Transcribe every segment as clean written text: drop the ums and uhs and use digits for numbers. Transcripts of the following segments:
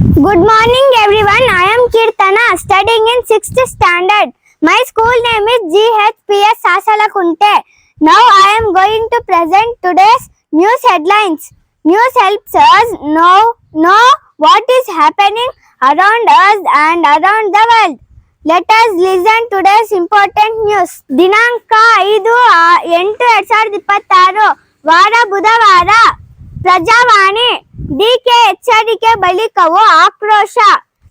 Good morning everyone. I am Kirtana studying in 6th standard. My school name is GHPS Sasalakunte. Now I am going to present today's news headlines. News helps us know what is happening around us and around the world. Let us listen today's important news. ದಿನಾಂಕ 5/8/2026 ವಾರ ಬುಧವಾರ. Prajavani. DK ಎಚ್ಚರಿಕೆ ಬಳಿಕವೂ ಆಕ್ರೋಶ.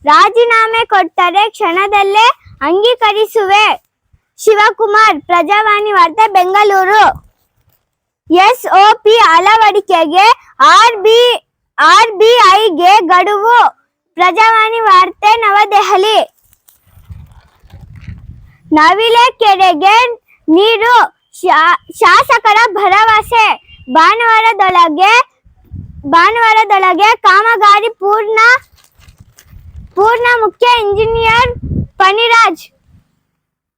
ರಾಜೀನಾಮೆ ಕೊಟ್ಟರೆ ಕ್ಷಣದಲ್ಲೇ ಅಂಗೀಕರಿಸುವೆ. ಶಿವಕುಮಾರ್. ಪ್ರಜಾವಾಣಿ ವಾರ್ತೆ ಬೆಂಗಳೂರು. ಎಸ್ಒಪಿ ಅಳವಡಿಕೆಗೆ ಆರ್ಬಿಐಗೆ ಗಡುವು. ಪ್ರಜಾವಾಣಿ ವಾರ್ತೆ ನವದೆಹಲಿ. ನವಿಲೆ ಕೆರೆಗೆ ನೀರು, ಶಾಸಕರ ಭರವಸೆ. ಭಾನುವಾರದೊಳಗೆ ಕಾಮಗಾರಿ ಪೂರ್ಣ ಮುಖ್ಯ ಇಂಜಿನಿಯರ್ ಫಣಿರಾಜ್.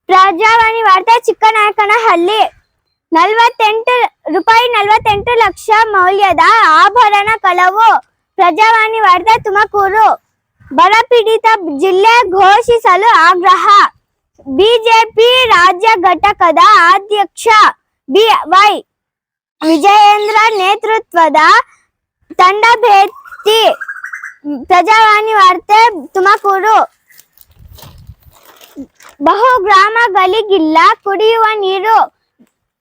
ಪ್ರಜಾವಾಣಿ ವಾರ್ತೆ ಚಿಕ್ಕನಾಯಕನಹಳ್ಳಿ. ₹48 ಲಕ್ಷ ಮೌಲ್ಯದ ಆಭರಣ ಕಳವು. ಪ್ರಜಾವಾಣಿ ವಾರ್ತೆ ತುಮಕೂರು. ಬರಪೀಡಿತ ಜಿಲ್ಲೆ ಘೋಷಿಸಲು ಆಗ್ರಹ. ಬಿಜೆಪಿ ರಾಜ್ಯ ಘಟಕದ ಅಧ್ಯಕ್ಷ ವೈ ವಿಜಯೇಂದ್ರ ನೇತೃತ್ವದ ತಂಡ ಭೇಟಿ. ಪ್ರಜಾವಾಣಿ ವಾರ್ತೆ ತುಮಕೂರು. ಬಹುಗ್ರಾಮಗಳಿಗಿಲ್ಲ ಕುಡಿಯುವ ನೀರು.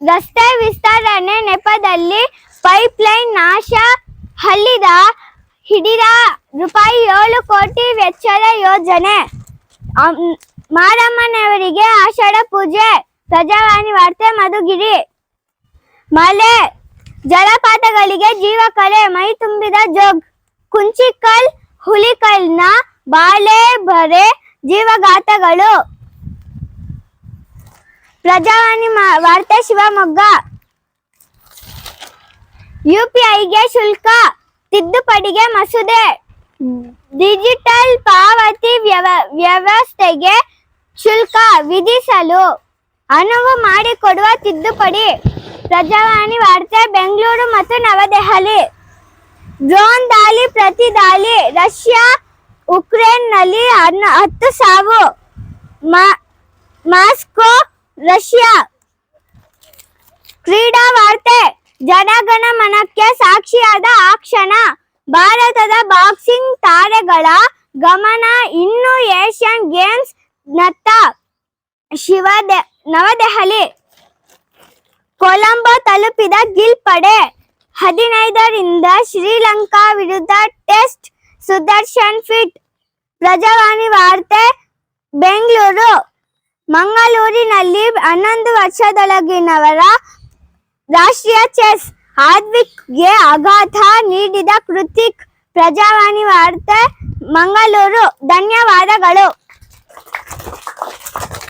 ರಸ್ತೆ ವಿಸ್ತರಣೆ ನೆಪದಲ್ಲಿ ಪೈಪ್ಲೈನ್ ನಾಶ. ಹಿಡಿದ ₹7 ಕೋಟಿ ವೆಚ್ಚದ ಯೋಜನೆ. ಮಾರಮ್ಮನವರಿಗೆ ಆಷಾಢ ಪೂಜೆ. ಪ್ರಜಾವಾಣಿ ವಾರ್ತೆ ಮಧುಗಿರಿ. ಮಳೆ, ಜಲಪಾತಗಳಿಗೆ ಜೀವಕಳೆ. ಮೈ ತುಂಬಿದ ಜೋಗ್. ಕುಂಚಿಕಲ್, ಹುಲಿಕಲ್ನ ಬಾಳೆ ಬರೆ ಜೀವಘಾತಗಳು. ಪ್ರಜಾವಾಣಿ ವಾರ್ತೆ ಶಿವಮೊಗ್ಗ. ಯುಪಿಐಗೆ ಶುಲ್ಕ ತಿದ್ದುಪಡಿಗೆ ಮಸೂದೆ. ಡಿಜಿಟಲ್ ಪಾವತಿ ವ್ಯವಸ್ಥೆಗೆ ಶುಲ್ಕ ವಿಧಿಸಲು ಅನುವು ಮಾಡಿಕೊಡುವ ತಿದ್ದುಪಡಿ. ಪ್ರಜಾವಾಣಿ ವಾರ್ತೆ ಬೆಂಗಳೂರು ಮತ್ತು ನವದೆಹಲಿ. ಡ್ರೋನ್ ದಾಳಿ, ಪ್ರತಿ ದಾಳಿ. ರಷ್ಯಾ ಉಕ್ರೇನ್ನಲ್ಲಿ 10 ಸಾವು. Moscow, Russia. ಕ್ರೀಡಾ ವಾರ್ತೆ. ಜನಗಣಮನಕ್ಕೆ ಸಾಕ್ಷಿಯಾದ ಆ ಕ್ಷಣ. ಭಾರತದ ಬಾಕ್ಸಿಂಗ್ ತಾರೆಗಳ ಗಮನ ಇನ್ನು ಏಷ್ಯನ್ ಗೇಮ್ಸ್ ನತ್ತ. ನವದೆಹಲಿ. ಕೊಲಂಬೋ ತಲುಪಿದ ಗಿಲ್ ಪಡೆ. 15ರಿಂದ ಶ್ರೀಲಂಕಾ ವಿರುದ್ಧ ಟೆಸ್ಟ್. ಸುದರ್ಶನ್ ಫಿಟ್. ಪ್ರಜಾವಾಣಿ ವಾರ್ತೆ ಬೆಂಗಳೂರು. ಮಂಗಳೂರಿನಲ್ಲಿ 11 ವರ್ಷದೊಳಗಿನವರ ರಾಷ್ಟ್ರೀಯ ಚೆಸ್. ಆದ್ವಿಕ್ಗೆ ಆಘಾತ ನೀಡಿದ ಕೃತಿಕ್. ಪ್ರಜಾವಾಣಿ ವಾರ್ತೆ ಮಂಗಳೂರು. ಧನ್ಯವಾದಗಳು.